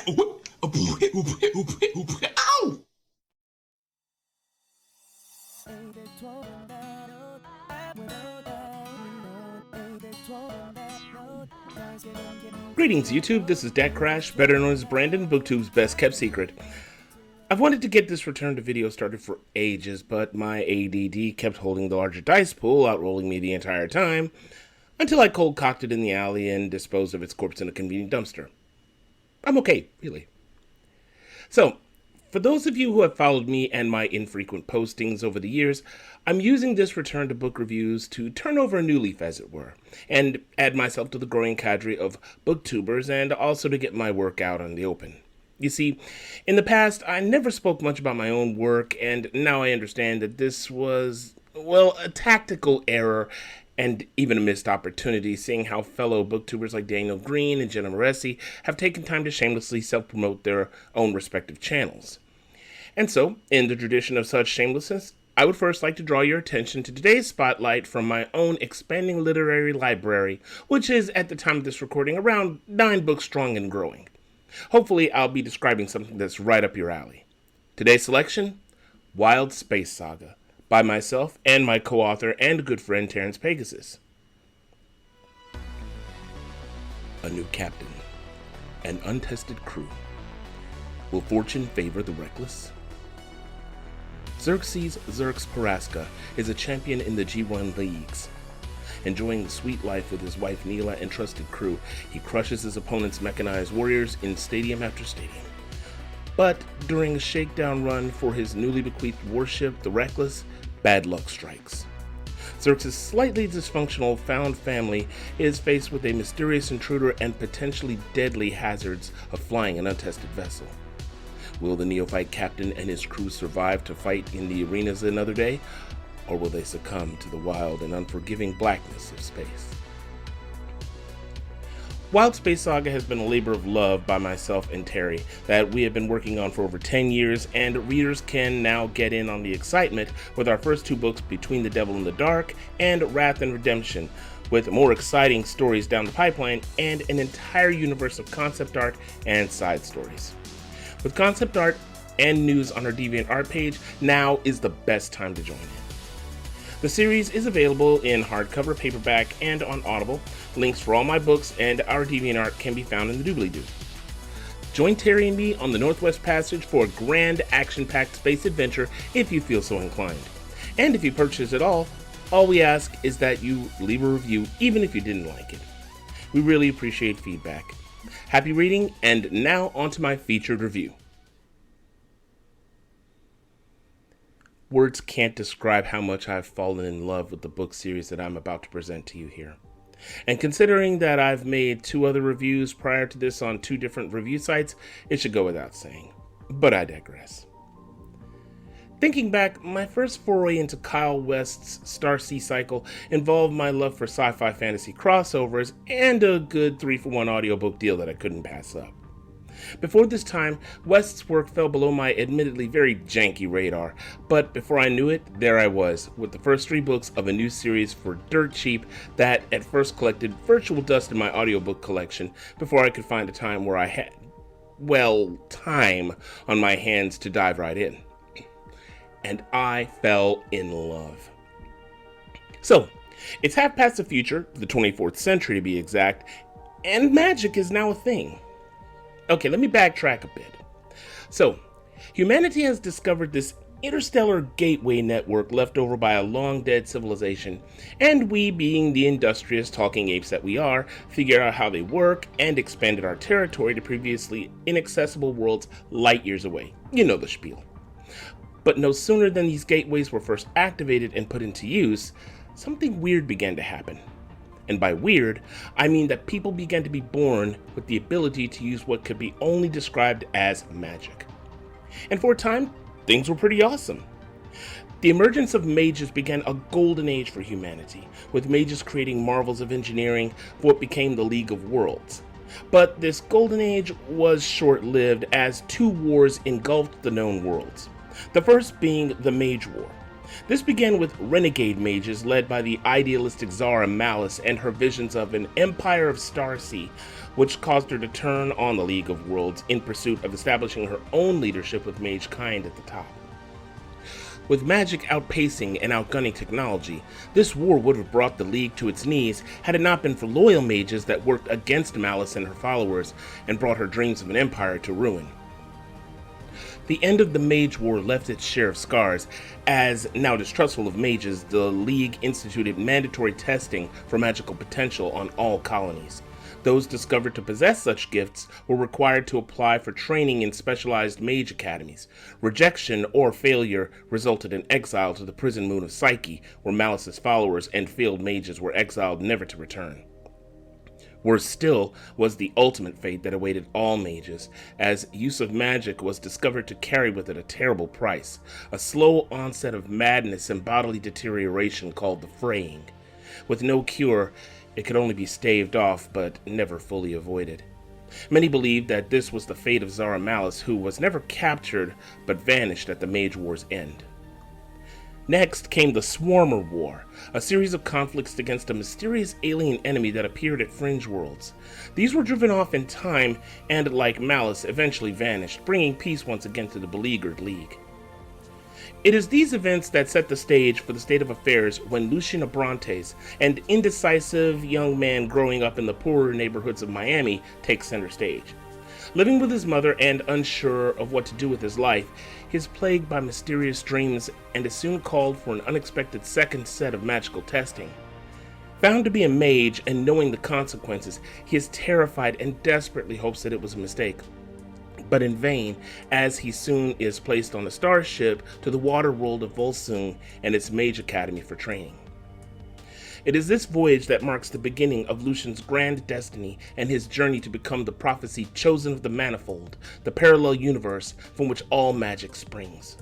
Ow! Greetings, YouTube. This is DecKrash, better known as Brandon, BookTube's best kept secret. I've wanted to get this return to video started for ages, but my ADD kept holding the larger dice pool, outrolling me the entire time, until I cold-cocked it in the alley and disposed of its corpse in a convenient dumpster. I'm okay, really. So, for those of you who have followed me and my infrequent postings over the years, I'm using this return to book reviews to turn over a new leaf, as it were, and add myself to the growing cadre of booktubers and also to get my work out in the open. You see, in the past, I never spoke much about my own work, and now I understand that this was, well, a tactical error and even a missed opportunity, seeing how fellow booktubers like Daniel Green and Jenna Moresi have taken time to shamelessly self-promote their own respective channels. And so, in the tradition of such shamelessness, I would first like to draw your attention to today's spotlight from my own expanding literary library, which is, at the time of this recording, around 9 books strong and growing. Hopefully, I'll be describing something that's right up your alley. Today's selection, Wild Space Saga, by myself and my co-author and good friend Terrence Pegasus. A new captain, an untested crew. Will fortune favor the reckless? Xerxes Xerx Paraska is a champion in the G1 leagues. Enjoying the sweet life with his wife Neela and trusted crew, he crushes his opponent's mechanized warriors in stadium after stadium. But during a shakedown run for his newly bequeathed warship, the Reckless, bad luck strikes. Xerx's slightly dysfunctional found family is faced with a mysterious intruder and potentially deadly hazards of flying an untested vessel. Will the neophyte captain and his crew survive to fight in the arenas another day, or will they succumb to the wild and unforgiving blackness of space? Wild Space Saga has been a labor of love by myself and Terry that we have been working on for over 10 years, and readers can now get in on the excitement with our first 2 books, Between the Devil and the Dark and Wrath and Redemption, with more exciting stories down the pipeline and an entire universe of concept art and side stories. With concept art and news on our DeviantArt page, now is the best time to join in. The series is available in hardcover, paperback, and on Audible. Links for all my books and our DeviantArt can be found in the doobly-doo. Join Terry and me on the Northwest Passage for a grand action-packed space adventure if you feel so inclined. And if you purchase it all we ask is that you leave a review even if you didn't like it. We really appreciate feedback. Happy reading, and now on to my featured review. Words can't describe how much I've fallen in love with the book series that I'm about to present to you here. And considering that I've made 2 other reviews prior to this on 2 different review sites, it should go without saying. But I digress. Thinking back, my first foray into Kyle West's Starsea cycle involved my love for sci-fi fantasy crossovers and a good 3-for-1 audiobook deal that I couldn't pass up. Before this time, West's work fell below my admittedly very janky radar, but before I knew it, there I was, with the first 3 books of a new series for dirt cheap that at first collected virtual dust in my audiobook collection before I could find a time where I had, well, time on my hands to dive right in. And I fell in love. So, it's half past the future, the 24th century to be exact, and magic is now a thing. Okay, let me backtrack a bit. So, humanity has discovered this interstellar gateway network left over by a long-dead civilization, and we, being the industrious talking apes that we are, figured out how they work and expanded our territory to previously inaccessible worlds light years away. You know the spiel. But no sooner than these gateways were first activated and put into use, something weird began to happen. And by weird, I mean that people began to be born with the ability to use what could be only described as magic. And for a time, things were pretty awesome. The emergence of mages began a golden age for humanity, with mages creating marvels of engineering for what became the League of Worlds. But this golden age was short-lived as 2 wars engulfed the known worlds. The first being the Mage War. This began with renegade mages led by the idealistic Zara Malice and her visions of an empire of Starsea, which caused her to turn on the League of Worlds in pursuit of establishing her own leadership with mage kind at the top. With magic outpacing and outgunning technology, this war would have brought the League to its knees had it not been for loyal mages that worked against Malice and her followers and brought her dreams of an empire to ruin. The end of the Mage War left its share of scars, as, now distrustful of mages, the League instituted mandatory testing for magical potential on all colonies. Those discovered to possess such gifts were required to apply for training in specialized mage academies. Rejection or failure resulted in exile to the prison moon of Psyche, where Malice's followers and failed mages were exiled never to return. Worse still was the ultimate fate that awaited all mages, as use of magic was discovered to carry with it a terrible price, a slow onset of madness and bodily deterioration called the fraying. With no cure, it could only be staved off, but never fully avoided. Many believed that this was the fate of Zara Malice, who was never captured, but vanished at the Mage War's end. Next came the Swarmer War, a series of conflicts against a mysterious alien enemy that appeared at fringe worlds. These were driven off in time and, like Malice, eventually vanished, bringing peace once again to the beleaguered League. It is these events that set the stage for the state of affairs when Lucien Abrantes, an indecisive young man growing up in the poorer neighborhoods of Miami, takes center stage. Living with his mother and unsure of what to do with his life, he is plagued by mysterious dreams and is soon called for an unexpected second set of magical testing. Found to be a mage and knowing the consequences, he is terrified and desperately hopes that it was a mistake. But in vain, as he soon is placed on a starship to the water world of Volsung and its mage academy for training. It is this voyage that marks the beginning of Lucien's grand destiny and his journey to become the prophecy chosen of the manifold, the parallel universe from which all magic springs.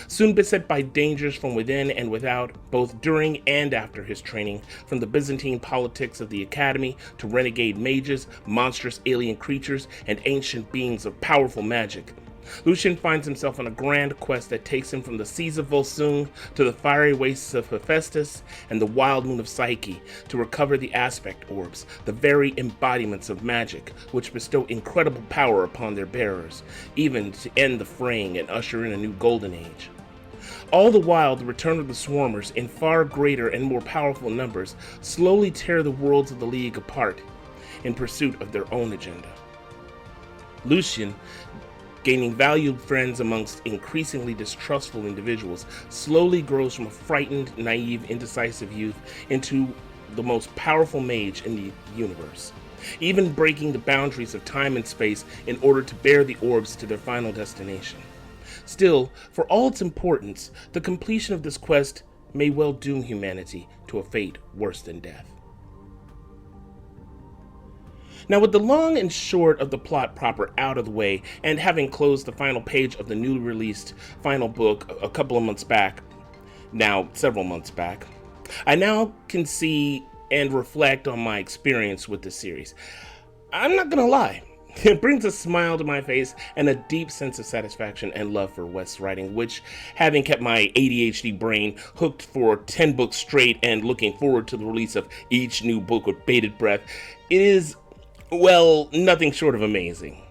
Soon beset by dangers from within and without, both during and after his training, from the Byzantine politics of the Academy to renegade mages, monstrous alien creatures, and ancient beings of powerful magic, Lucien finds himself on a grand quest that takes him from the seas of Volsung to the fiery wastes of Hephaestus and the wild moon of Psyche to recover the aspect orbs, the very embodiments of magic, which bestow incredible power upon their bearers, even to end the fraying and usher in a new golden age. All the while, the return of the Swarmers, in far greater and more powerful numbers, slowly tear the worlds of the League apart in pursuit of their own agenda. Lucien, gaining valued friends amongst increasingly distrustful individuals, slowly grows from a frightened, naive, indecisive youth into the most powerful mage in the universe, even breaking the boundaries of time and space in order to bear the orbs to their final destination. Still, for all its importance, the completion of this quest may well doom humanity to a fate worse than death. Now, with the long and short of the plot proper out of the way, and having closed the final page of the newly released final book a couple of months back, now several months back, I now can see and reflect on my experience with this series. I'm not gonna lie, it brings a smile to my face and a deep sense of satisfaction and love for West's writing, which, having kept my ADHD brain hooked for 10 books straight and looking forward to the release of each new book with bated breath, is, well, nothing short of amazing.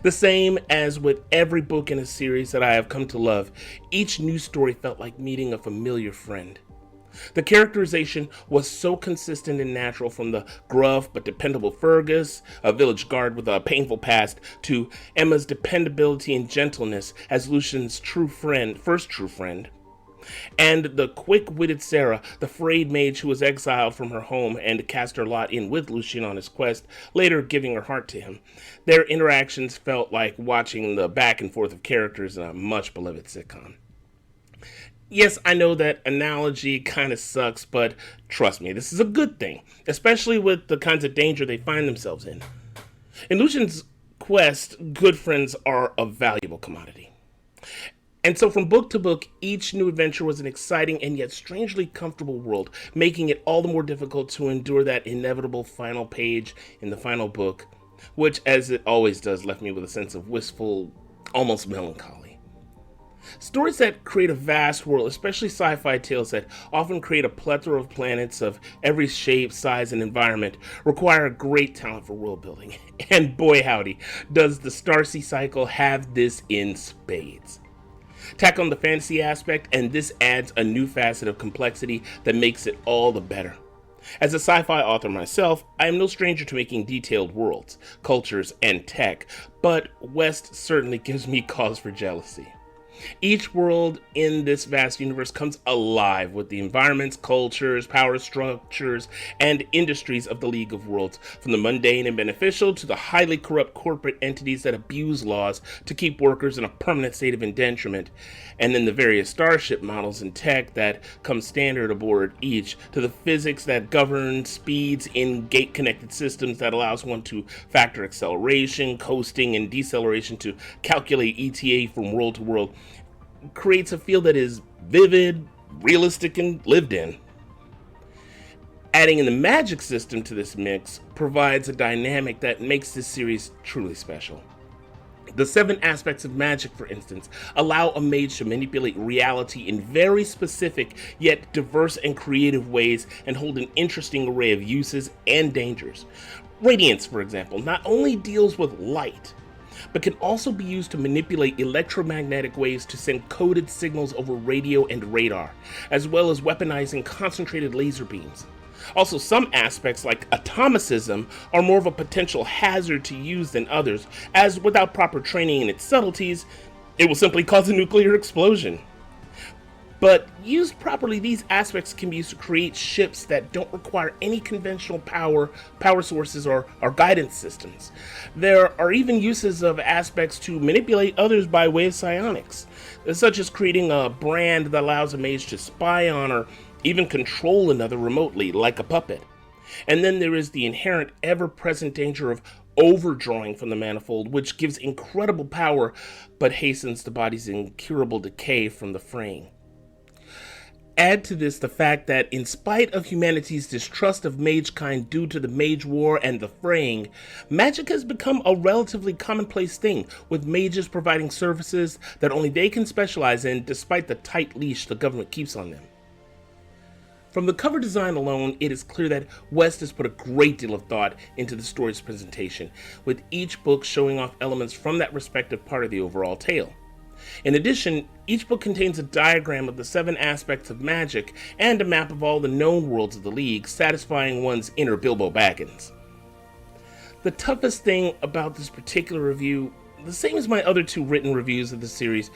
The same as with every book in a series that I have come to love, each new story felt like meeting a familiar friend. The characterization was so consistent and natural, from the gruff but dependable Fergus, a village guard with a painful past, to Emma's dependability and gentleness as Lucien's first true friend. And the quick-witted Sarah, the frayed mage who was exiled from her home and cast her lot in with Lucien on his quest, later giving her heart to him. Their interactions felt like watching the back and forth of characters in a much-beloved sitcom. Yes, I know that analogy kind of sucks, but trust me, this is a good thing, especially with the kinds of danger they find themselves in. In Lucien's quest, good friends are a valuable commodity. And so from book to book, each new adventure was an exciting and yet strangely comfortable world, making it all the more difficult to endure that inevitable final page in the final book, which, as it always does, left me with a sense of wistful, almost melancholy. Stories that create a vast world, especially sci-fi tales that often create a plethora of planets of every shape, size, and environment, require a great talent for world building. And boy howdy, does the Starsea cycle have this in spades. Tack on the fantasy aspect, and this adds a new facet of complexity that makes it all the better. As a sci-fi author myself, I am no stranger to making detailed worlds, cultures, and tech, but West certainly gives me cause for jealousy. Each world in this vast universe comes alive with the environments, cultures, power structures, and industries of the League of Worlds, from the mundane and beneficial to the highly corrupt corporate entities that abuse laws to keep workers in a permanent state of indenturement, and then the various starship models and tech that come standard aboard each, to the physics that govern speeds in gate-connected systems that allows one to factor acceleration, coasting, and deceleration to calculate ETA from world to world, creates a feel that is vivid, realistic, and lived in. Adding in the magic system to this mix provides a dynamic that makes this series truly special. The 7 aspects of magic, for instance, allow a mage to manipulate reality in very specific yet diverse and creative ways and hold an interesting array of uses and dangers. Radiance, for example, not only deals with light, but can also be used to manipulate electromagnetic waves to send coded signals over radio and radar, as well as weaponizing concentrated laser beams. Also, some aspects like atomicism are more of a potential hazard to use than others, as without proper training in its subtleties, it will simply cause a nuclear explosion. But used properly, these aspects can be used to create ships that don't require any conventional power sources, or guidance systems. There are even uses of aspects to manipulate others by way of psionics, such as creating a brand that allows a mage to spy on or even control another remotely, like a puppet. And then there is the inherent ever-present danger of overdrawing from the manifold, which gives incredible power, but hastens the body's incurable decay from the fraying. Add to this the fact that in spite of humanity's distrust of magekind due to the Mage War and the Fraying, magic has become a relatively commonplace thing, with mages providing services that only they can specialize in despite the tight leash the government keeps on them. From the cover design alone, it is clear that West has put a great deal of thought into the story's presentation, with each book showing off elements from that respective part of the overall tale. In addition, each book contains a diagram of the 7 aspects of magic and a map of all the known worlds of the League, satisfying one's inner Bilbo Baggins. The toughest thing about this particular review, the same as my other 2 written reviews of the series,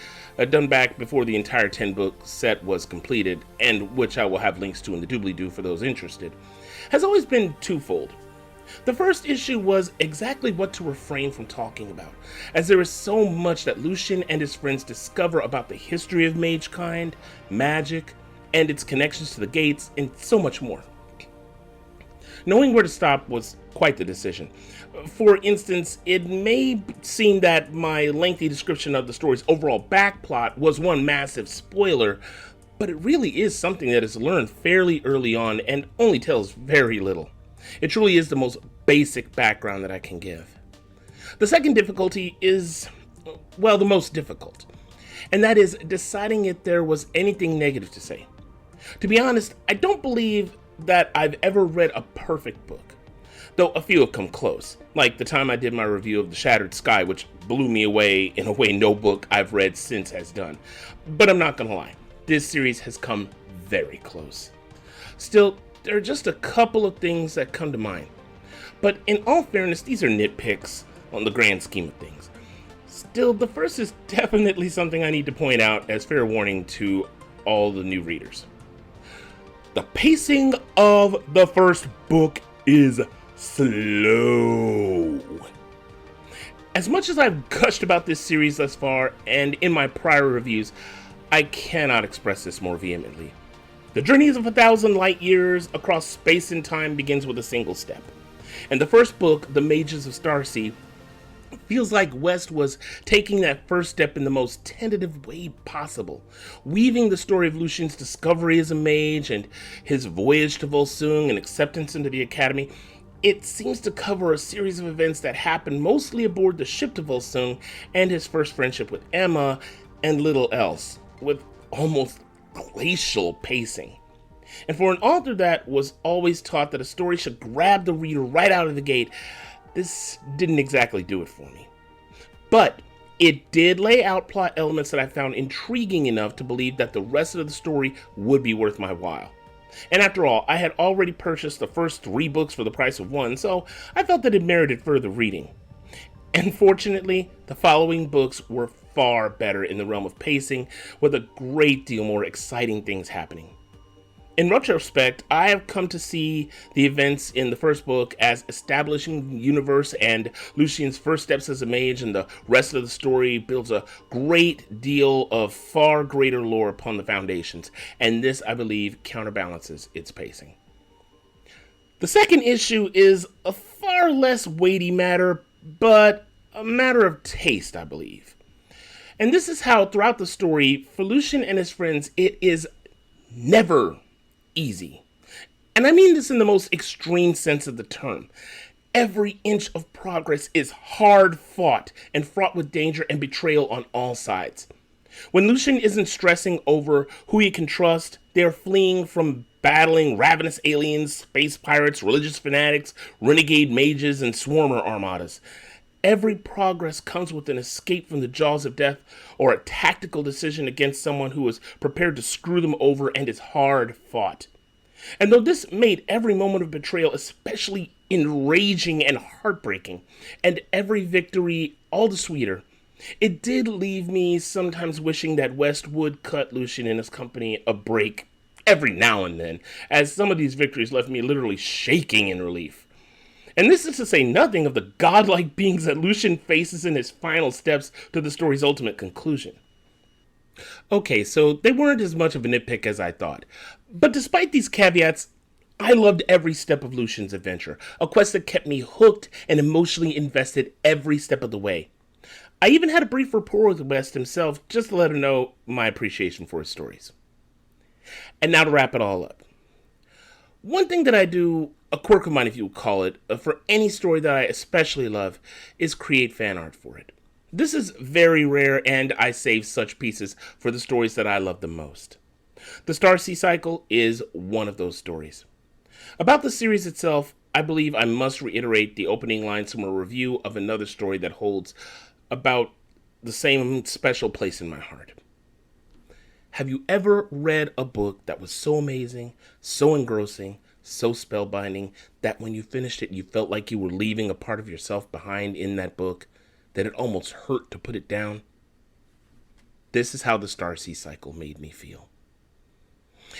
done back before the entire 10-book set was completed, and which I will have links to in the doobly-doo for those interested, has always been twofold. The first issue was exactly what to refrain from talking about, as there is so much that Lucien and his friends discover about the history of magekind, magic, and its connections to the gates, and so much more. Knowing where to stop was quite the decision. For instance, it may seem that my lengthy description of the story's overall backplot was one massive spoiler, but it really is something that is learned fairly early on and only tells very little. It truly is the most basic background that I can give. The second difficulty is, well, the most difficult, and that is deciding if there was anything negative to say. To be honest, I don't believe that I've ever read a perfect book, though a few have come close, like the time I did my review of The Shattered Sky, which blew me away in a way no book I've read since has done. But I'm not gonna lie, this series has come very close. Still, there are just a couple of things that come to mind. But in all fairness, these are nitpicks on the grand scheme of things. Still, the first is definitely something I need to point out as fair warning to all the new readers. The pacing of the first book is slow. As much as I've gushed about this series thus far, and in my prior reviews, I cannot express this more vehemently. The journey of 1,000 light years across space and time begins with a single step. And the first book, The Mages of Starsea, feels like West was taking that first step in the most tentative way possible, weaving the story of Lucien's discovery as a mage and his voyage to Volsung and acceptance into the Academy. It seems to cover a series of events that happened mostly aboard the ship to Volsung and his first friendship with Emma, and little else, with almost glacial pacing. And for an author that was always taught that a story should grab the reader right out of the gate, this didn't exactly do it for me. But it did lay out plot elements that I found intriguing enough to believe that the rest of the story would be worth my while. And after all, I had already purchased the first 3 books for the price of 1, so I felt that it merited further reading. And fortunately, the following books were far better in the realm of pacing, with a great deal more exciting things happening. In retrospect, I have come to see the events in the first book as establishing the universe and Lucien's first steps as a mage, and the rest of the story builds a great deal of far greater lore upon the foundations, and this, I believe, counterbalances its pacing. The second issue is a far less weighty matter, but a matter of taste, I believe. And this is how, throughout the story, for Lucien and his friends, it is never easy. And I mean this in the most extreme sense of the term. Every inch of progress is hard fought and fraught with danger and betrayal on all sides. When Lucien isn't stressing over who he can trust, they are fleeing from battling ravenous aliens, space pirates, religious fanatics, renegade mages, and swarmer armadas. Every progress comes with an escape from the jaws of death or a tactical decision against someone who is prepared to screw them over and is hard fought. And though this made every moment of betrayal especially enraging and heartbreaking, and every victory all the sweeter, it did leave me sometimes wishing that West would cut Lucien and his company a break every now and then, as some of these victories left me literally shaking in relief. And this is to say nothing of the godlike beings that Lucien faces in his final steps to the story's ultimate conclusion. Okay, so they weren't as much of a nitpick as I thought. But despite these caveats, I loved every step of Lucien's adventure, a quest that kept me hooked and emotionally invested every step of the way. I even had a brief rapport with West himself just to let him know my appreciation for his stories. And now to wrap it all up. One thing that I do, a quirk of mine if you would call it, for any story that I especially love, is create fan art for it. This is very rare, and I save such pieces for the stories that I love the most. The Starsea cycle is one of those stories. About the series itself, I believe I must reiterate the opening lines from a review of another story that holds about the same special place in my heart. Have you ever read a book that was so amazing, so engrossing, so spellbinding, that when you finished it, you felt like you were leaving a part of yourself behind in that book, that it almost hurt to put it down? This is how the Starsea cycle made me feel.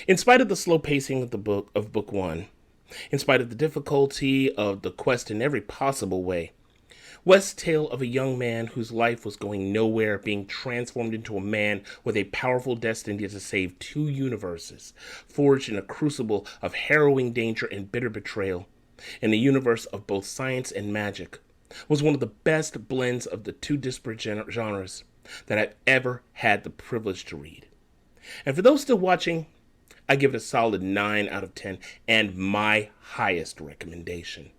In spite of the slow pacing of book 1, in spite of the difficulty of the quest in every possible way, West's tale of a young man whose life was going nowhere being transformed into a man with a powerful destiny to save 2 universes, forged in a crucible of harrowing danger and bitter betrayal, in a universe of both science and magic, was one of the best blends of the 2 disparate genres that I've ever had the privilege to read. And for those still watching, I give it a solid 9 out of 10 and my highest recommendation.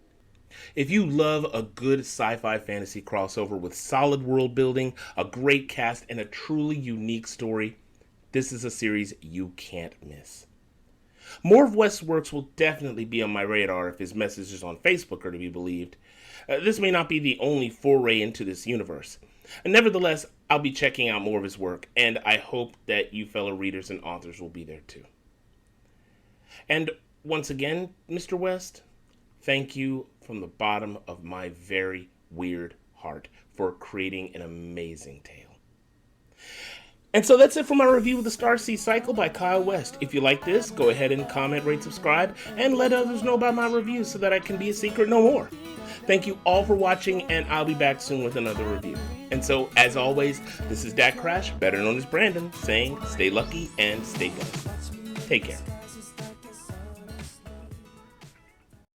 If you love a good sci-fi fantasy crossover with solid world building, a great cast, and a truly unique story, this is a series you can't miss. More of West's works will definitely be on my radar if his messages on Facebook are to be believed. This may not be the only foray into this universe. Nevertheless, I'll be checking out more of his work, and I hope that you fellow readers and authors will be there too. And once again, Mr. West, thank you from the bottom of my very weird heart for creating an amazing tale. And so that's it for my review of the Starsea Cycle by Kyle West. If you like this, go ahead and comment, rate, subscribe, and let others know about my reviews so that I can be a secret no more. Thank you all for watching, and I'll be back soon with another review. And so, as always, this is DecKrash, better known as Brandon, saying stay lucky and stay blessed. Take care.